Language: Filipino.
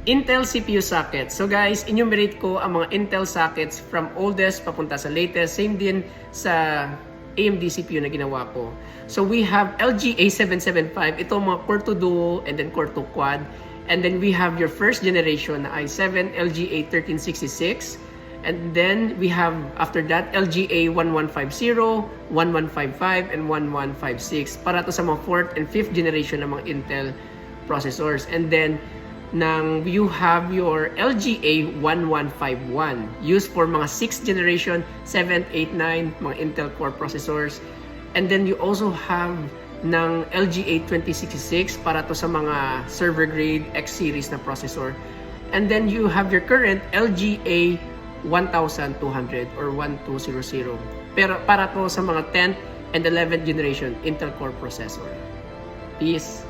Intel CPU sockets. So guys, enumerate ko ang mga Intel sockets from oldest papunta sa latest. Same din sa AMD CPU na ginawa ko. So we have LG A775. Ito mga Core 2 Duo and then Core 2 Quad. And then we have your first generation na i7 LG A1366. And then we have after that LG A1150, 1155 and 1156 para to sa mga 4th and 5th generation ng mga Intel processors. And then you have your LG A1151 used for mga 6th generation, 7th, 8th, 9 mga Intel Core processors. And then you also have ng LG A2066 para to sa mga server grade X series na processor. And then you have your current LG A1200 or 1200 pero para to sa mga 10th and 11th generation Intel Core processor. Peace.